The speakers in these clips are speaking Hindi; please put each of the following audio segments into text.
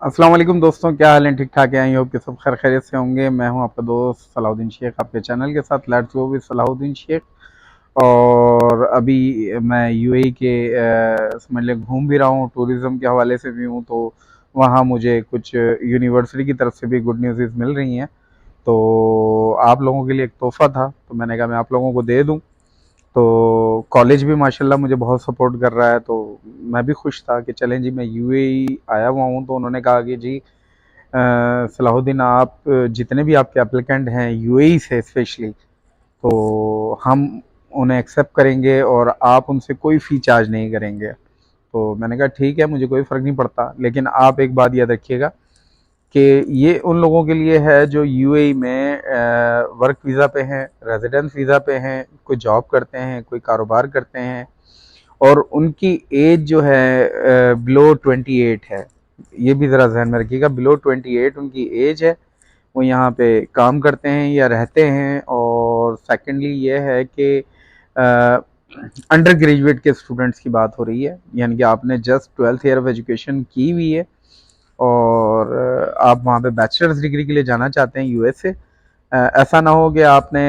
अस्सलाम वालेकुम दोस्तों, क्या हाल है? ठीक ठाक है। आई होप कि सब खैर खैरियत से होंगे। मैं हूं आपका दोस्त सलाहुद्दीन शेख, आपके चैनल के साथ let's go with Salahuddin Sheikh. और अभी मैं यूएई के समझ लें घूम भी रहा हूं, टूरिज़्म के हवाले से भी हूं। तो वहां मुझे कुछ यूनिवर्सिटी की तरफ से भी गुड न्यूज़ मिल रही हैं। तो आप लोगों के लिए एक तोहफ़ा था, तो मैंने कहा मैं आप लोगों को दे दूं। तो कॉलेज भी माशाल्लाह मुझे बहुत सपोर्ट कर रहा है। तो मैं भी खुश था कि चलें जी, मैं यूएई आया हुआ हूँ। तो उन्होंने कहा कि जी सलाहुद्दीन, आप जितने भी आपके एप्लीकेंट हैं यूएई से स्पेशली, तो हम उन्हें एक्सेप्ट करेंगे और आप उनसे कोई फ़ी चार्ज नहीं करेंगे। तो मैंने कहा ठीक है, मुझे कोई फ़र्क नहीं पड़ता, लेकिन आप एक बात याद रखिएगा कि ये उन लोगों के लिए है जो यूएई में वर्क वीज़ा पे हैं, रेजिडेंस वीज़ा पे हैं, कोई जॉब करते हैं, कोई कारोबार करते हैं, और उनकी एज जो है बिलो 28 है। ये भी ज़रा जहन में रखिएगा, बिलो 28 उनकी एज है। वो यहाँ पे काम करते हैं या रहते हैं। और सेकेंडली ये है कि अंडर ग्रेजुएट के स्टूडेंट्स की बात हो रही है, यानी कि आपने just 12th year of education की हुई है और आप वहाँ पे बैचलर्स डिग्री के लिए जाना चाहते हैं यूएस से। ऐसा ना हो कि आपने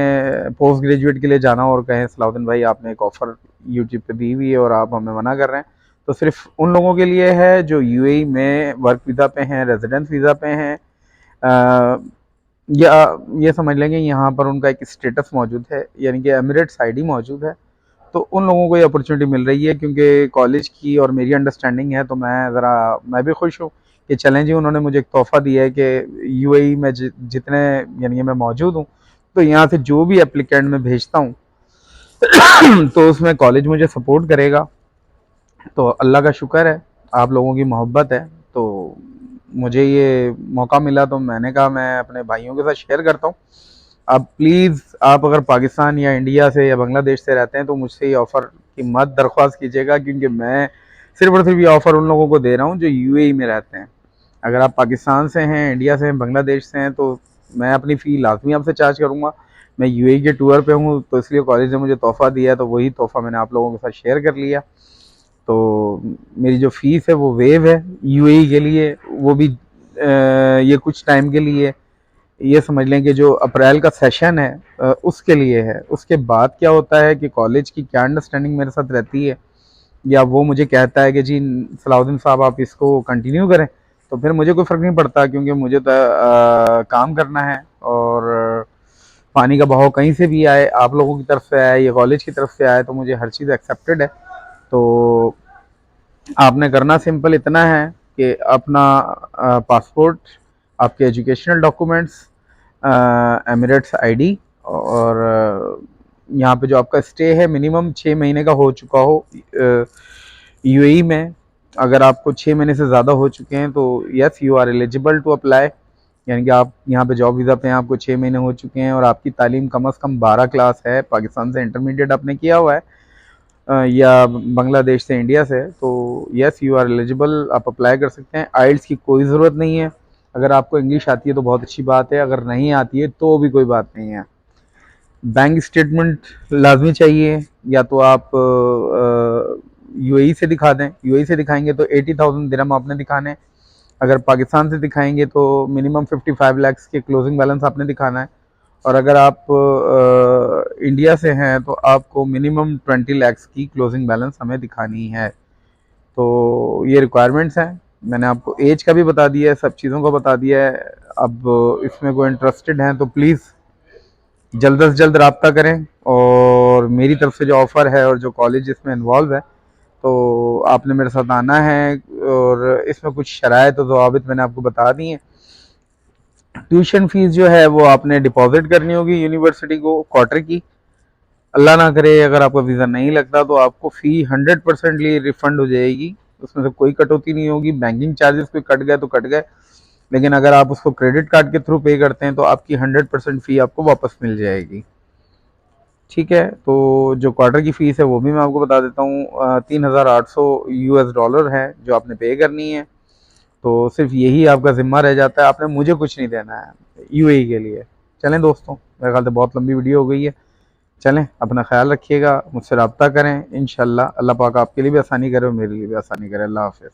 पोस्ट ग्रेजुएट के लिए जाना और कहें सलाउद्दीन भाई आपने एक ऑफ़र यूट्यूब पे दी हुई है और आप हमें मना कर रहे हैं। तो सिर्फ उन लोगों के लिए है जो यूएई में वर्क वीज़ा पे हैं, रेजिडेंस वीज़ा पे हैं, या ये समझ लेंगे यहाँ पर उनका एक स्टेटस मौजूद है, यानी कि एमिरेट्स आईडी मौजूद है। तो उन लोगों को ये अपॉर्चुनिटी मिल रही है, क्योंकि कॉलेज की और मेरी अंडरस्टैंडिंग है। तो मैं भी खुश हूँ कि चलें जी, उन्होंने मुझे एक तोहफ़ा दिया है कि यूएई में जितने यानी कि मैं मौजूद हूँ, तो यहाँ से जो भी एप्लीकेंट मैं भेजता हूँ तो उसमें कॉलेज मुझे सपोर्ट करेगा। तो अल्लाह का शुक्र है, आप लोगों की मोहब्बत है। तो मुझे ये मौका मिला, तो मैंने कहा मैं अपने भाइयों के साथ शेयर करता हूँ। अब प्लीज़ आप अगर पाकिस्तान या इंडिया से या बांग्लादेश से रहते हैं तो मुझसे ये ऑफ़र की मत दरख्वास्त कीजिएगा, क्योंकि मैं सिर्फ और सिर्फ ये ऑफ़र उन लोगों को दे रहा हूँ जो यूएई में रहते हैं। अगर आप पाकिस्तान से हैं, इंडिया से हैं, बांग्लादेश से हैं, तो मैं अपनी फ़ी लाजमी आपसे चार्ज करूँगा। मैं यूएई के टूर पे हूँ, तो इसलिए कॉलेज ने मुझे तोहफ़ा दिया है, तो वही तोहफ़ा मैंने आप लोगों के साथ शेयर कर लिया। तो मेरी जो फ़ीस है वो वेव है यूएई के लिए, वो भी ये कुछ टाइम के लिए। ये समझ लें कि जो अप्रैल का सेशन है उसके लिए है। उसके बाद क्या होता है कि कॉलेज की क्या अंडरस्टैंडिंग मेरे साथ रहती है, या वो मुझे कहता है कि जी सलाउद्दीन साहब आप इसको कंटिन्यू करें, तो फिर मुझे कोई फ़र्क नहीं पड़ता, क्योंकि मुझे तो काम करना है। और पानी का बहाव कहीं से भी आए, आप लोगों की तरफ से आए या कॉलेज की तरफ से आए, तो मुझे हर चीज़ एक्सेप्टेड है। तो आपने करना सिंपल इतना है कि अपना पासपोर्ट, आपके एजुकेशनल डॉक्यूमेंट्स, एमिरेट्स आईडी, और यहाँ पे जो आपका स्टे है मिनिमम 6 महीने का हो चुका हो यूएई में। अगर आपको 6 महीने से ज़्यादा हो चुके हैं तो yes you are eligible to apply, यानी कि आप यहाँ पे जॉब वीज़ा पे हैं, आपको 6 महीने हो चुके हैं और आपकी तालीम कम अज़ कम 12 क्लास है, पाकिस्तान से इंटरमीडिएट आपने किया हुआ है या बांग्लादेश से, इंडिया से, तो यस यू आर एलिजिबल, आप अप्लाई कर सकते हैं। आइल्स की कोई ज़रूरत नहीं है। अगर आपको इंग्लिश आती है तो बहुत अच्छी बात है, अगर नहीं आती है तो भी कोई बात नहीं है। बैंक स्टेटमेंट लाजमी चाहिए, या तो आप यूएई से दिखा दें। यूएई से दिखाएंगे तो 80,000 दिरहम आपने दिखाने हैं। अगर पाकिस्तान से दिखाएंगे तो मिनिमम 55 लाख के क्लोजिंग बैलेंस आपने दिखाना है। और अगर आप इंडिया से हैं तो आपको मिनिमम 20 लाख की क्लोजिंग बैलेंस हमें दिखानी है। तो ये रिक्वायरमेंट्स हैं। मैंने आपको एज का भी बता दिया है, सब चीज़ों का बता दिया है। अब इसमें कोई इंटरेस्टेड हैं तो प्लीज़ जल्द से जल्द रब्ता करें। और मेरी तरफ से जो ऑफ़र है और जो कॉलेज इसमें इन्वॉल्व है, तो आपने मेरे साथ आना है। और इसमें कुछ शराइत और ज़वाबित मैंने आपको बता दी हैं। ट्यूशन फीस जो है वो आपने डिपॉजिट करनी होगी यूनिवर्सिटी को क्वार्टर की। अल्लाह ना करे अगर आपका वीज़ा नहीं लगता तो आपको फ़ी 100% रिफ़ंड हो जाएगी, उसमें से कोई कटौती नहीं होगी। बैंकिंग चार्जेस कोई कट गए तो कट गए, लेकिन अगर आप उसको क्रेडिट कार्ड के थ्रू पे करते हैं तो आपकी 100% फ़ी आपको वापस मिल जाएगी। ठीक है, तो जो क्वार्टर की फ़ीस है वो भी मैं आपको बता देता हूँ, 3,800 यूएस डॉलर है जो आपने पे करनी है। तो सिर्फ यही आपका ज़िम्मा रह जाता है, आपने मुझे कुछ नहीं देना है यूएई के लिए। चलें दोस्तों, मेरे ख्याल से बहुत लंबी वीडियो हो गई है। चलें, अपना ख्याल रखिएगा, मुझसे रब्ता करें। इंशाल्लाह अल्लाह पाक आपके लिए भी आसानी करे और मेरे लिए भी आसानी करे। अल्लाह हाफ़िज़।